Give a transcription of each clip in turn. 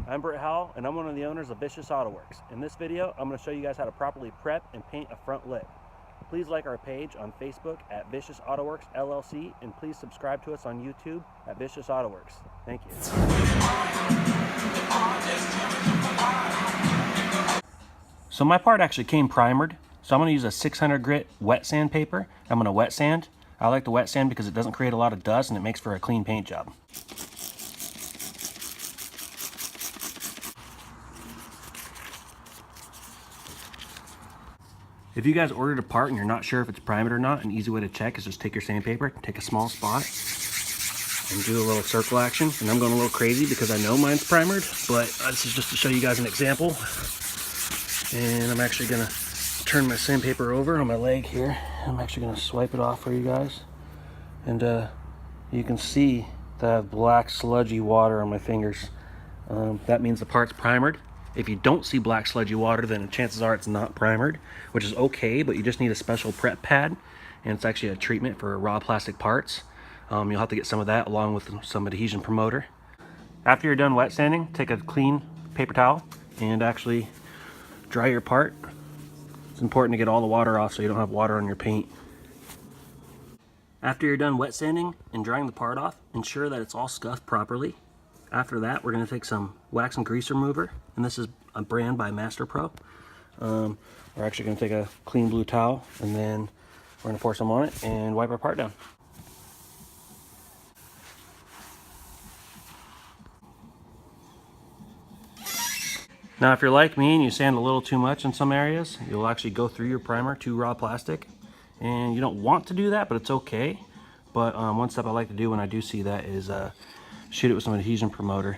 I'm Brit Howell, and I'm one of the owners of Vicious Autoworks. In this video, I'm going to show you guys how to properly prep and paint a front lip. Please like our page on Facebook at Vicious Autoworks LLC, and please subscribe to us on YouTube at Vicious Autoworks. Thank you. So my part actually came primered, so I'm going to use a 600 grit wet sandpaper. I'm going to wet sand. I like the wet sand because it doesn't create a lot of dust and it makes for a clean paint job. If you guys ordered a part and you're not sure if it's primed or not, an easy way to check is just take your sandpaper, take a small spot, and do a little circle action. And I'm going a little crazy because I know mine's primered, but this is just to show you guys an example. And I'm actually going to turn my sandpaper over on my leg here. I'm actually going to swipe it off for you guys. And you can see that I have black sludgy water on my fingers. That means the part's primered. If you don't see black sludgy water, then chances are it's not primered, which is okay, but you just need a special prep pad, and it's actually a treatment for raw plastic parts. You'll have to get some of that along with some adhesion promoter. After you're done wet sanding, take a clean paper towel and actually dry your part. It's important to get all the water off so you don't have water on your paint. After you're done wet sanding and drying the part off, ensure that it's all scuffed properly. After that, we're going to take some wax and grease remover, and this is a brand by Master Pro. We're actually going to take a clean blue towel, and then we're going to pour some on it and wipe our part down. Now, if you're like me and you sand a little too much in some areas, you'll actually go through your primer to raw plastic, and you don't want to do that, but it's okay. But one step I like to do when I do see that is shoot it with some adhesion promoter.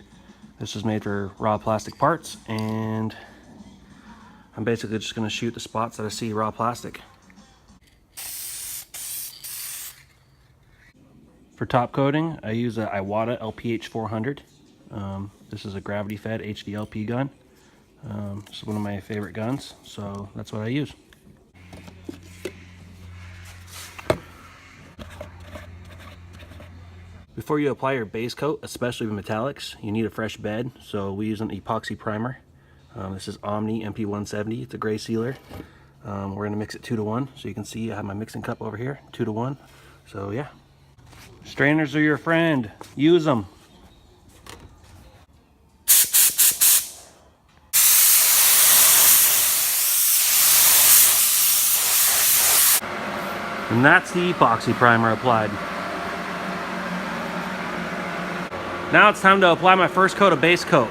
This is made for raw plastic parts, and I'm basically just going to shoot the spots that I see raw plastic. For top coating, I use a Iwata LPH 400. This is a gravity fed HVLP gun. It's one of my favorite guns, so that's what I use. Before you apply your base coat, especially with metallics, you need a fresh bed, so we use an epoxy primer. This is Omni MP170, it's a gray sealer. We're going to mix it 2 to 1, so you can see I have my mixing cup over here, 2 to 1. So yeah, strainers are your friend, use them. And that's the epoxy primer applied. Now it's time to apply my first coat of base coat.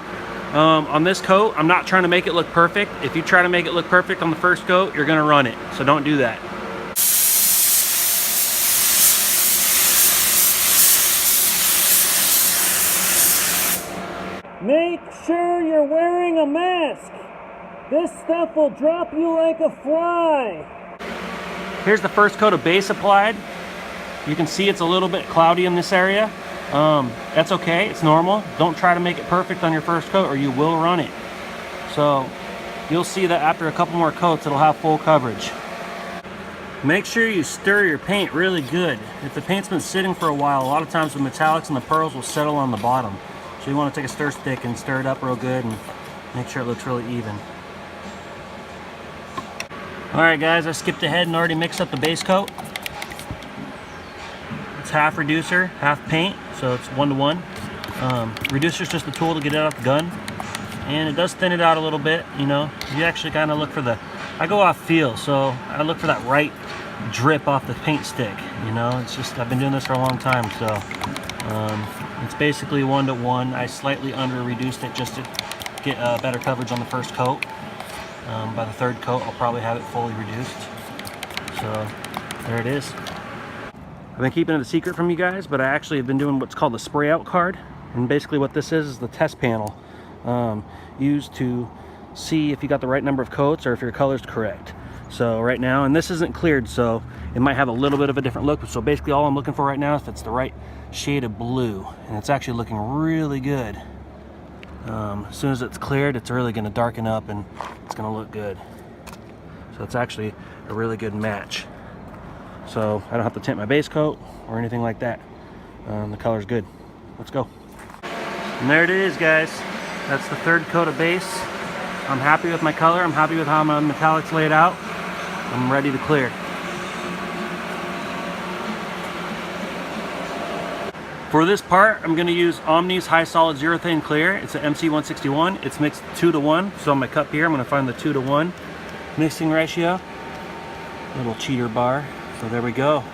On this coat, I'm not trying to make it look perfect. If you try to make it look perfect on the first coat, you're gonna run it, so don't do that. Make sure you're wearing a mask. This stuff will drop you like a fly. Here's the first coat of base applied. You can see it's a little bit cloudy in this area. That's okay, it's normal. Don't try to make it perfect on your first coat or you will run it. So you'll see that after a couple more coats it'll have full coverage. Make sure you stir your paint really good. If the paint's been sitting for a while, a lot of times the metallics and the pearls will settle on the bottom. So you want to take a stir stick and stir it up real good and make sure it looks really even. Alright guys, I skipped ahead and already mixed up the base coat. It's half reducer, half paint, so it's 1 to 1. Reducer is just a tool to get it out the gun, and it does thin it out a little bit. You know, you actually kind of look for the, I go off feel, so I look for that right drip off the paint stick. You know, it's just, I've been doing this for a long time, so it's basically 1 to 1. I slightly under reduced it just to get better coverage on the first coat. By the third coat, I'll probably have it fully reduced. So there it is. I've been keeping it a secret from you guys, but I actually have been doing what's called the spray out card. And basically what this is the test panel used to see if you got the right number of coats or if your color's correct. So right now, and this isn't cleared, so it might have a little bit of a different look. So basically all I'm looking for right now is if it's the right shade of blue. And it's actually looking really good. As soon as it's cleared, it's really going to darken up and it's going to look good. So it's actually a really good match. So I don't have to tint my base coat or anything like that. The color's good. Let's go. And there it is, guys. That's the third coat of base. I'm happy with my color. I'm happy with how my metallic's laid out. I'm ready to clear. For this part, I'm going to use Omni's High Solid Urethane Clear. It's an MC161. It's mixed 2:1. So on my cup here, I'm going to find the 2:1 mixing ratio. Little cheater bar. So there we go.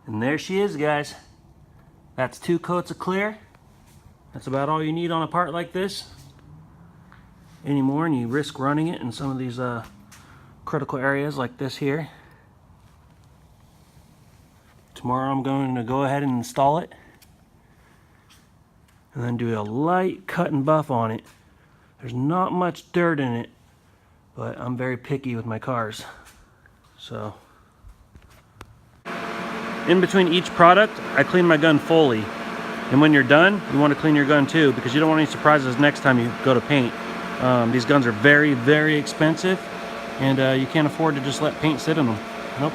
And there she is, guys. That's 2 coats of clear. That's about all you need on a part like this. Any more and you risk running it in some of these critical areas like this here. Tomorrow I'm going to go ahead and install it and then do a light cut and buff on it. There's not much dirt in it, but I'm very picky with my cars. So in between each product, I clean my gun fully. And when you're done, you want to clean your gun too, because you don't want any surprises next time you go to paint. These guns are very, very expensive, and you can't afford to just let paint sit in them. Nope.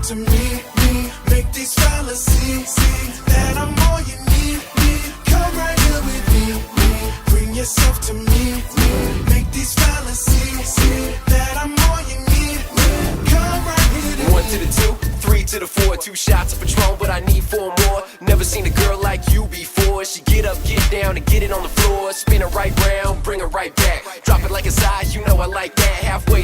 To me, make these fellas see that I'm all you need. Come right here with me, bring yourself to me. Make these fellas see that I'm all you need. Come right here. 1 to the 2, 3 to the 4, 2 shots of Patron, but I need 4 more. Never seen a girl like you before. She get up, get down, and get it on the floor. Spin it right round, bring it right back. Drop it like a size, you know I like that. Halfway